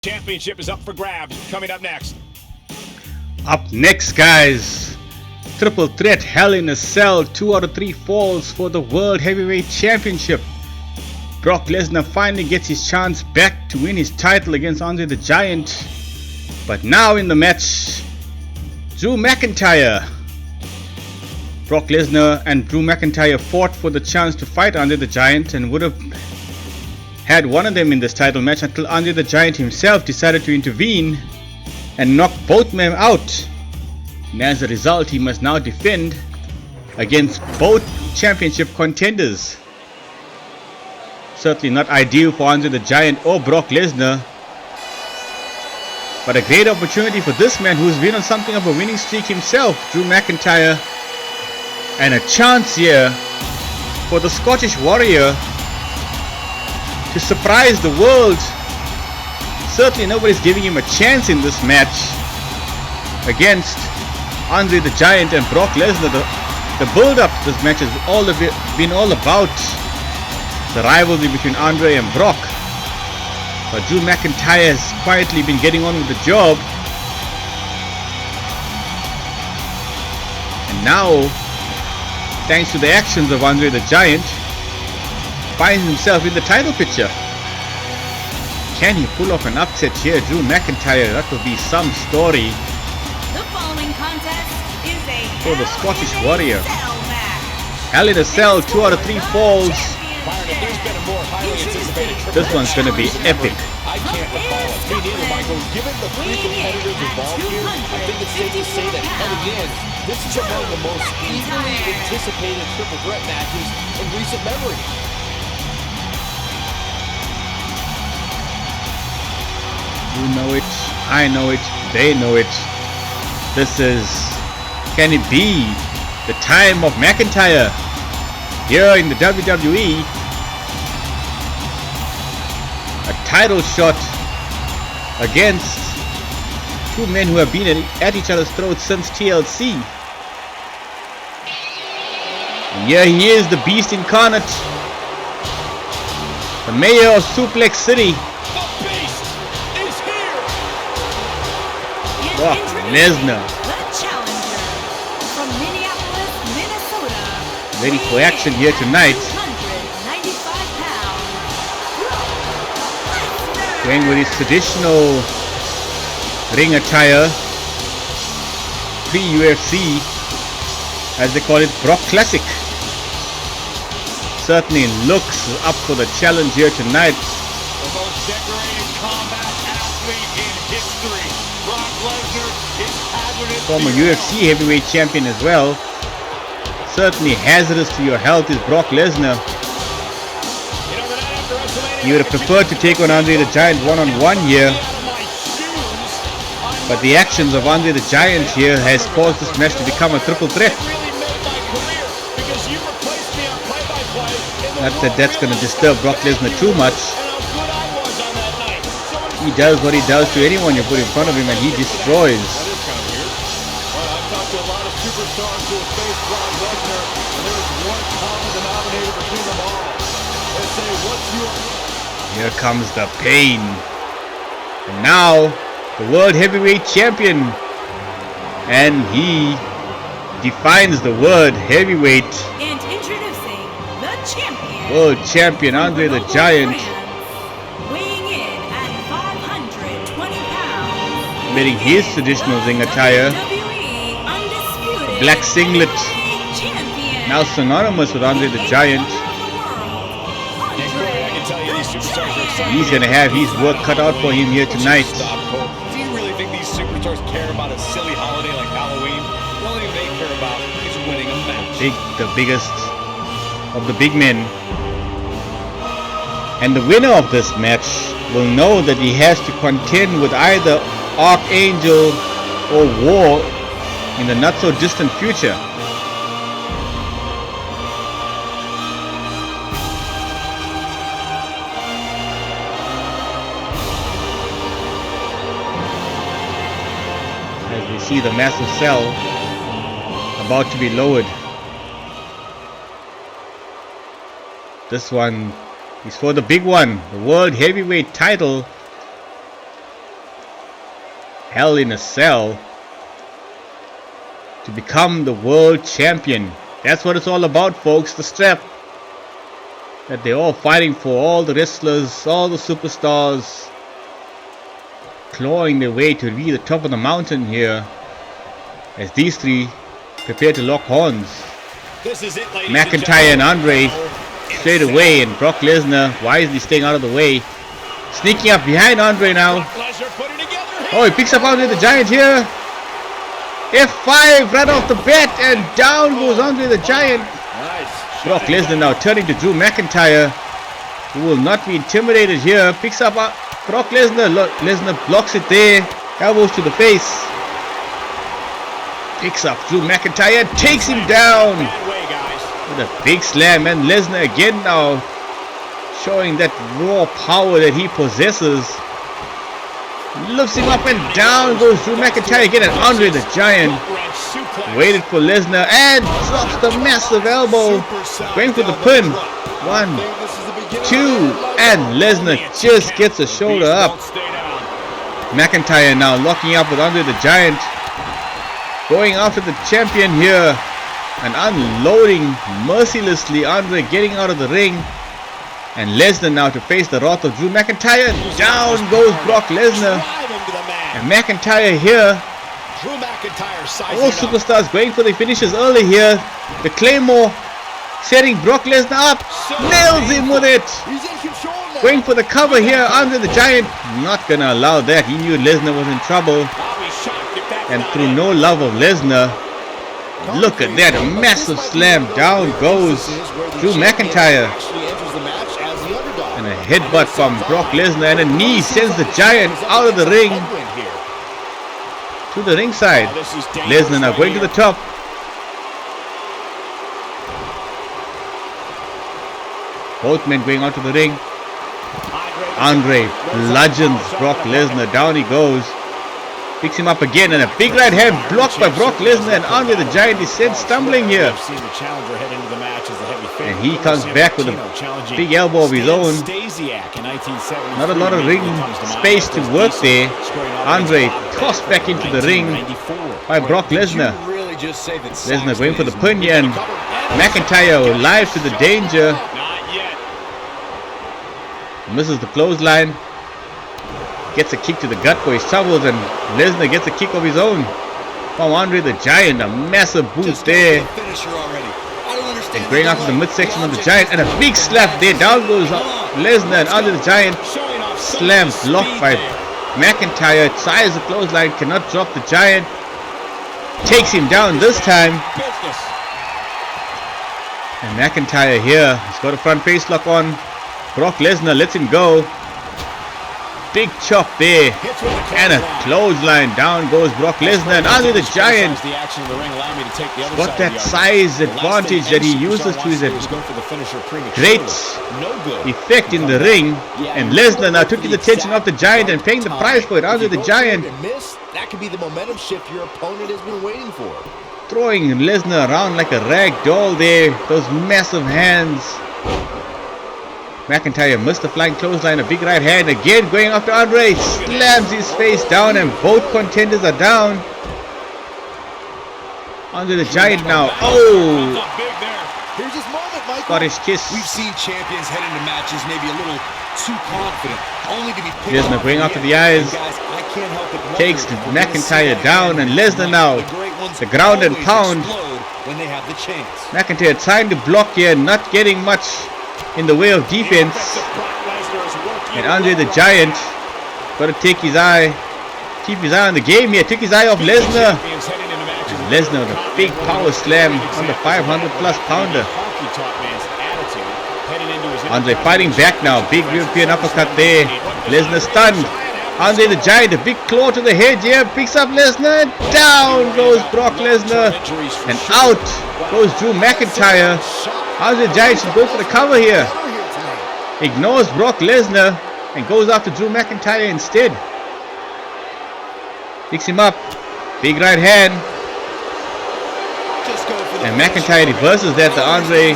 Championship is up for grabs. Coming up next. Up next, guys, triple threat Hell in a Cell, 2 out of 3 falls for the World Heavyweight Championship. Brock Lesnar finally gets his chance back to win his title against Andre the Giant. But now in the match, Drew McIntyre. Brock Lesnar and Drew McIntyre fought for the chance to fight Andre the Giant and would have had one of them in this title match until Andre the Giant himself decided to intervene and knock both men out. And as a result, he must now defend against both championship contenders. Certainly not ideal for Andre the Giant or Brock Lesnar, but a great opportunity for this man who's been on something of a winning streak himself, Drew McIntyre, and a chance here for the Scottish Warrior to surprise the world. Certainly nobody's giving him a chance in this match against Andre the Giant and Brock Lesnar. The build-up to this match has been all about the rivalry between Andre and Brock, but Drew McIntyre has quietly been getting on with the job, and now, thanks to the actions of Andre the Giant, finds himself in the title picture. Can he pull off an upset here, Drew McIntyre? That will be some story. The following contest is a for the Scottish Warrior. Hell in a Cell match. Hell in a Cell, 2 out of 3 falls. There's been a more highly anticipated This one's going to be epic. I can't recall it. Me neither, Michael. Given the three competitors involved here, I think it's safe to say that heading in, this is among the most eagerly anticipated triple threat matches in recent memory. You know it, I know it, they know it. Can it be the time of McIntyre here in the WWE? A title shot against two men who have been at each other's throats since TLC. And here he is, the beast incarnate, the mayor of Suplex City. Brock Lesnar, The challenger from Minneapolis, Minnesota, ready for action here tonight. 295 pounds. Playing with his traditional ring attire, pre-UFC, as they call it, Brock Classic. Certainly looks up for the challenge here tonight. The most decorated combat athlete in history. Brock Lesnar is hazardous. Former UFC heavyweight champion as well. Certainly hazardous to your health is Brock Lesnar. He would have preferred to take on Andre the Giant one-on-one here, but the actions of Andre the Giant here has caused this match to become a triple threat. Not that that's going to disturb Brock Lesnar too much. He does what he does to anyone you put in front of him, and he destroys. I've talked to a lot of superstars who have faced Brock Lesnar, and there is one common denominator between them all. They say, what's your... Here comes the pain. And now, the World Heavyweight Champion. And he defines the word heavyweight. And introducing the champion, World Champion Andre the Giant. weighing in at 520 pounds. Wearing his traditional ring attire, WWE undisputed black singlet, heavyweight champion. now synonymous with Andre the Giant. He's going to have his work cut out for him here tonight. Do you really think these superstars care about a silly holiday like Halloween? The only thing they care about is winning a match. The biggest of the big men. And the winner of this match will know that he has to contend with either Archangel or War in the not so distant future. As we see the massive cell about to be lowered. This one is for the big one, the World Heavyweight title. Hell in a Cell to become the world champion. That's what it's all about, folks. The strap that they're all fighting for, all the wrestlers, all the superstars, clawing their way to reach the top of the mountain here as these three prepare to lock horns. This is it, McIntyre and Andre straight away, and Brock Lesnar wisely staying out of the way, sneaking up behind Andre now. Oh, he picks up Andre the Giant here. F5 right off the bat, and down goes Andre the Giant. Brock Lesnar now turning to Drew McIntyre, who will not be intimidated here. Picks up Brock Lesnar. Lesnar blocks it there. Elbows to the face. Picks up Drew McIntyre, takes him down with a big slam, and Lesnar again now showing that raw power that he possesses. Lifts him up, and down goes Drew McIntyre again, and Andre the Giant waited for Lesnar and drops the massive elbow, going for the pin. 1, 2, and Lesnar just gets a shoulder up. McIntyre now locking up with Andre the Giant, going after the champion here and unloading mercilessly. Andre getting out of the ring, and Lesnar now to face the wrath of Drew McIntyre. Down goes Brock Lesnar, and McIntyre here. All superstars going for the finishes early here. The Claymore setting Brock Lesnar up, nails him with it. Going for the cover here. Andre the Giant not gonna allow that. He knew Lesnar was in trouble, and through no love of Lesnar, look at that, a massive slam. Down goes Drew McIntyre, and a headbutt from Brock Lesnar, and a knee sends the Giant out of the ring to the ringside. Lesnar now going to the top. Both men going out to the ring. Andre bludgeons Brock Lesnar. Down he goes. Picks him up again, and a big right hand blocked by Brock Lesnar, and Andre the Giant is sent stumbling here. And he comes back with a big elbow of his own. Not a lot of ring space to work there. Andre tossed back into the ring by Brock Lesnar. Lesnar going for the pin here, and McIntyre alive to the danger. Misses the clothesline. Gets a kick to the gut for his troubles, and Lesnar gets a kick of his own from Andre the Giant. A massive boost there. And going after the midsection of the Giant, and a big slap there. Down goes Lesnar, and Andre the Giant slams blocked by McIntyre. Tries the clothesline, cannot drop the Giant. Takes him down this time. And McIntyre here, he's got a front face lock on. Brock Lesnar lets him go. Big chop there, and a clothesline. Down goes Brock Lesnar, and Andre the Giant got that size advantage that he uses to his great effect in the ring. And Lesnar now took the attention of the Giant and paying the price for it. Andre the Giant that could be the momentum shift your opponent has been waiting for. Throwing Lesnar around like a rag doll there. Those massive hands. McIntyre missed the flying clothesline, a big right hand again going after Andre, slams his face down, and both contenders are down. Andre the Giant now, oh! Here's his moment, Michael. Scottish kiss. We've seen champions head into matches maybe a little too confident, only to be Lesnar going after the eyes, takes McIntyre down, and Lesnar now, the ground and pound. When they have the chance. McIntyre trying to block here, not getting much in the way of defense, and Andre the Giant got to keep his eye on the game here. Took his eye off Lesnar, and Lesnar with a big power slam on the 500 plus pounder. Andre fighting back now, big European uppercut there. Lesnar stunned. Andre the Giant, a big claw to the head here, picks up Lesnar, down goes Brock Lesnar, and out goes Drew McIntyre. Andre the Giant should go for the cover here. Ignores Brock Lesnar and goes after Drew McIntyre instead. Picks him up. Big right hand. And McIntyre reverses that to Andre.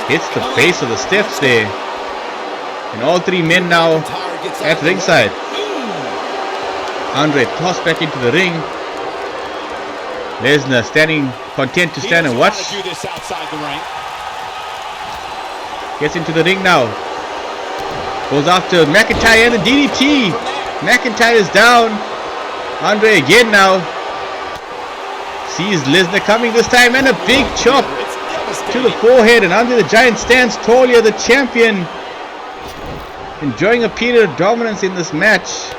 Hits the base of the steps there. And all three men now at ringside. Andre tossed back into the ring. Lesnar standing, content to stand and watch. Do this outside the ring. Gets into the ring now. Goes after McIntyre and the DDT. McIntyre is down. Andre again now. Sees Lesnar coming this time and a big chop to the forehead, and Andre the Giant stands tall here, the champion. Enjoying a period of dominance in this match.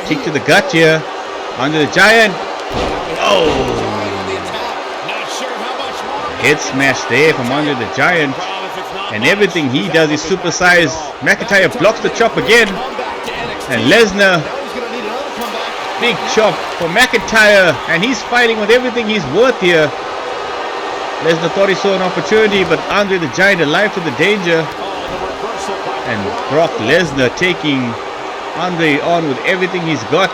Kick to the gut here. Andre the Giant. Oh! Head smash there from Andre the Giant. And everything he does is supersized. McIntyre blocks the chop again. And Lesnar. Big chop for McIntyre. And he's fighting with everything he's worth here. Lesnar thought he saw an opportunity, but Andre the Giant alive to the danger. And Brock Lesnar taking Andre on with everything he's got.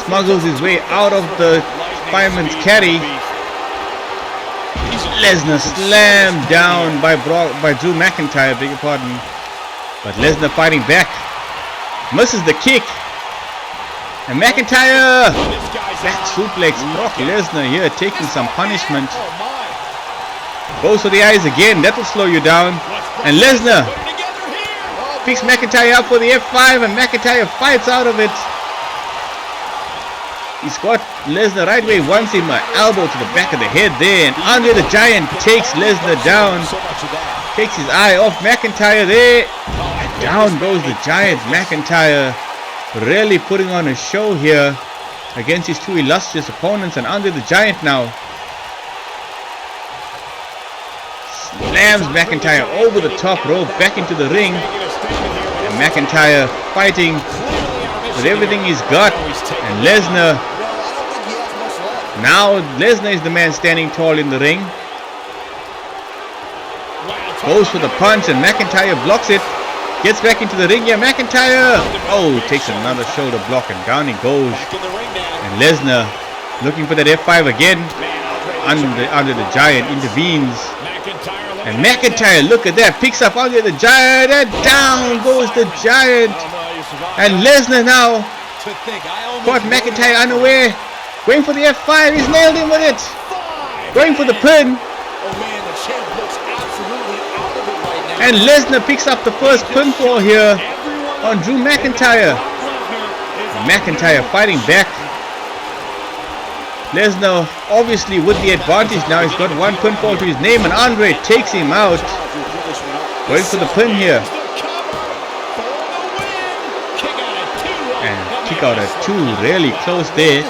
Smuggles his way out of the fireman's carry. Lesnar slammed down by Drew McIntyre, beg your pardon. But Lesnar fighting back. Misses the kick. And McIntyre back suplex. Brock Lesnar here taking some punishment. Goes for the eyes again. That will slow you down. And Lesnar picks McIntyre up for the F5, and McIntyre fights out of it. He's got Lesnar right where he wants him, an elbow to the back of the head there, and Andre the Giant takes Lesnar down. Takes his eye off McIntyre there, and down goes the Giant. McIntyre really putting on a show here against his two illustrious opponents, and Andre the Giant now slams McIntyre over the top rope back into the ring. And McIntyre fighting with everything he's got. And Lesnar, now Lesnar is the man standing tall in the ring. Goes for the punch and McIntyre blocks it. Gets back into the ring here. McIntyre, oh, takes another shoulder block and down he goes. And Lesnar looking for that F5 again. Under the Giant intervenes. And McIntyre, look at that, picks up Andre the Giant, and down goes the Giant. And Lesnar now caught McIntyre unaware, going for the F5. He's nailed him with it, going for the pin. And Lesnar picks up the first pinfall here on Drew McIntyre. McIntyre fighting back. Lesnar obviously with the advantage now. He's got one pinfall to his name, and Andre takes him out. Going for the pin here. And kick out at 2, really close there.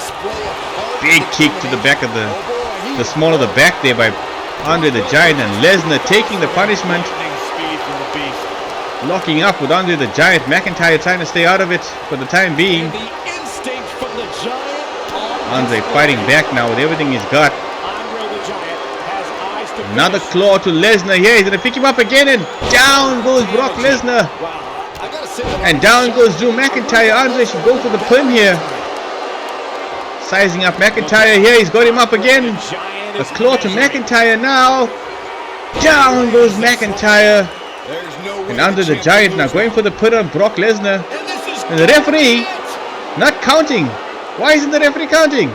Big kick to the back of the small of the back there by Andre the Giant, and Lesnar taking the punishment. Locking up with Andre the Giant. McIntyre trying to stay out of it for the time being. Andre fighting back now with everything he's got. Another claw to Lesnar here. He's going to pick him up again, and down goes Brock Lesnar. And down goes Drew McIntyre. Andre should go for the pin here. Sizing up McIntyre here. He's got him up again. A claw to McIntyre now. Down goes McIntyre. And Andre the Giant now going for the pin on Brock Lesnar. And the referee not counting. Why isn't the referee counting?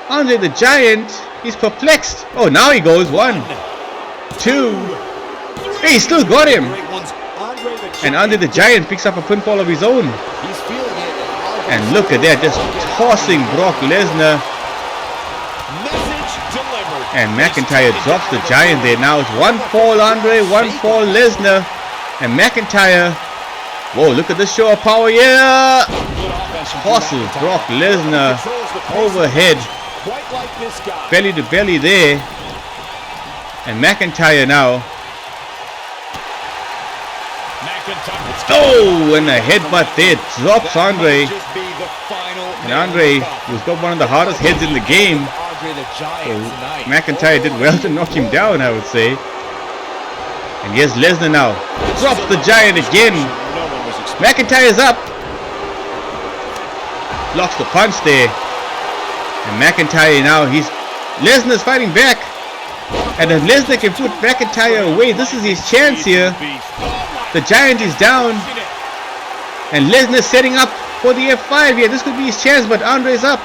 Andre the Giant, he's perplexed. Oh, now he goes 1, 2. Hey, he still got him. And Andre the Giant picks up a pinfall of his own. And look at that, just tossing Brock Lesnar. And McIntyre drops the Giant there. Now it's 1 fall Andre, 1 fall Lesnar. And McIntyre, whoa, look at this show of power, yeah! Tosses Brock Lesnar overhead, belly to belly there. And McIntyre now. Oh, and a headbutt there drops Andre. And Andre was got one of the hardest heads in the game. So McIntyre did well to knock him down, I would say. And here's Lesnar now. Drops the Giant again. McIntyre's up. Blocks the punch there. And McIntyre now, Lesnar's fighting back. And if Lesnar can put McIntyre away, this is his chance here. The Giant is down. And Lesnar setting up for the F5 here. This could be his chance, but Andre's up.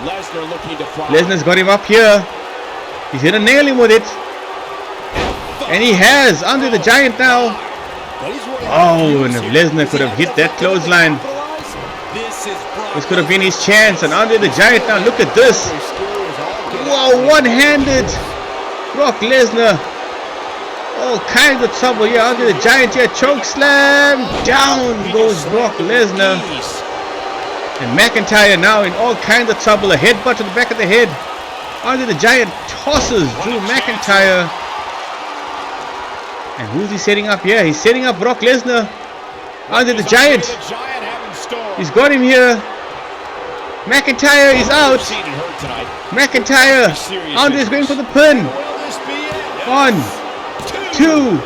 Lesnar looking to fly. Lesnar's got him up here. He's gonna nail him with it. And he has. Andre the Giant now. Oh, and if Lesnar could have hit that clothesline, this could have been his chance. And Andre the Giant now, look at this. Whoa, one-handed. Brock Lesnar. All kinds of trouble here. Andre the Giant here. Choke slam. Down goes Brock Lesnar. And McIntyre now in all kinds of trouble. A headbutt to the back of the head. Andre the Giant tosses Drew McIntyre. And who's he setting up here? He's setting up Brock Lesnar. Andre the Giant. He's got him here. McIntyre is out. McIntyre. Andre's going for the pin. 1, 2.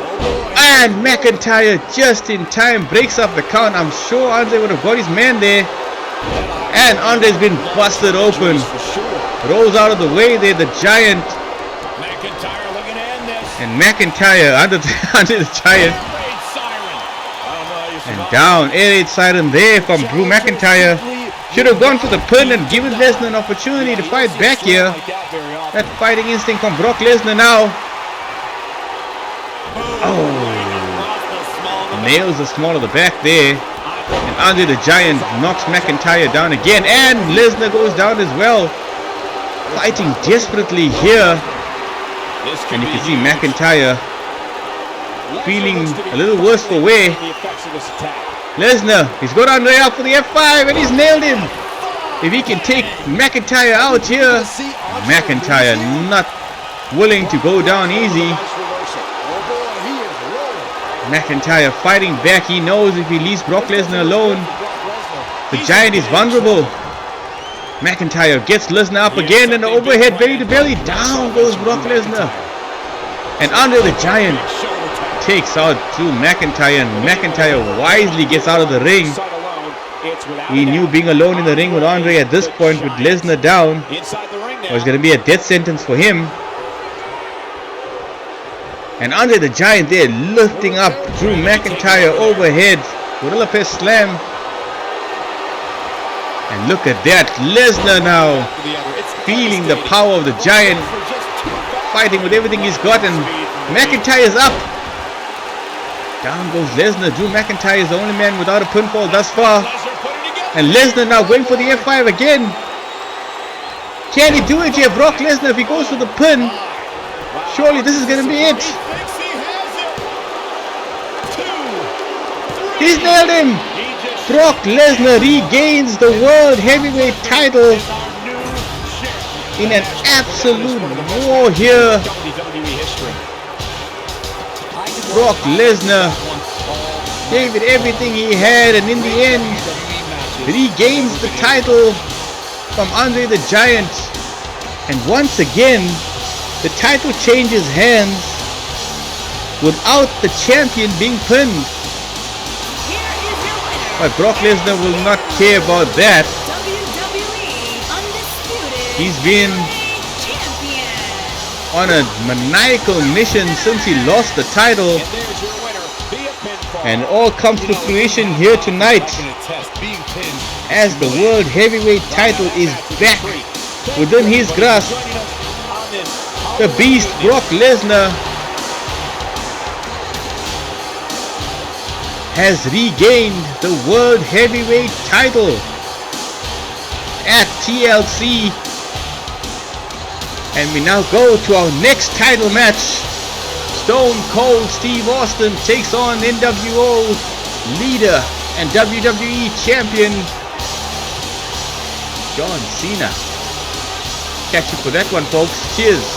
And McIntyre just in time breaks up the count. I'm sure Andre would have got his man there. And Andre's been busted open. Rolls out of the way there, the Giant. And McIntyre under the Giant. And down, air raid siren there from Drew McIntyre. Should have gone for the pin and given Lesnar an opportunity to fight back here. That fighting instinct from Brock Lesnar now. Oh, nails the small of the back there. And Andre the Giant knocks McIntyre down again. And Lesnar goes down as well. Fighting desperately here. And you can see McIntyre feeling a little worse for wear. Lesnar, he's got Andre up for the F5 and he's nailed him. If he can take McIntyre out here, McIntyre not willing to go down easy. McIntyre fighting back. He knows if he leaves Brock Lesnar alone, the Giant is vulnerable. McIntyre gets Lesnar up again and the overhead belly to belly. Down goes Brock Lesnar. And Andre the Giant takes out Drew McIntyre, and McIntyre wisely gets out of the ring. He knew being alone in the ring with Andre at this point with Lesnar down was going to be a death sentence for him. And Andre the Giant there lifting up Drew McIntyre overhead. Gorilla Press Slam. And look at that. Lesnar now feeling the power of the Giant. Fighting with everything he's got. And McIntyre's up. Down goes Lesnar. Drew McIntyre is the only man without a pinfall thus far. And Lesnar now going for the F5 again. Can he do it here? Brock Lesnar, if he goes for the pin, surely this is going to be it. He's nailed him. Brock Lesnar regains the World Heavyweight title in an absolute war here. Brock Lesnar gave it everything he had, and in the end regains the title from Andre the Giant. And once again the title changes hands without the champion being pinned. But Brock Lesnar will not care about that. He's been on a maniacal mission since he lost the title, and all comes to fruition here tonight as the World Heavyweight title is back within his grasp. The Beast Brock Lesnar has regained the World Heavyweight title at TLC. And we now go to our next title match. Stone Cold Steve Austin takes on NWO leader and WWE champion John Cena. Catch you for that one, folks. Cheers.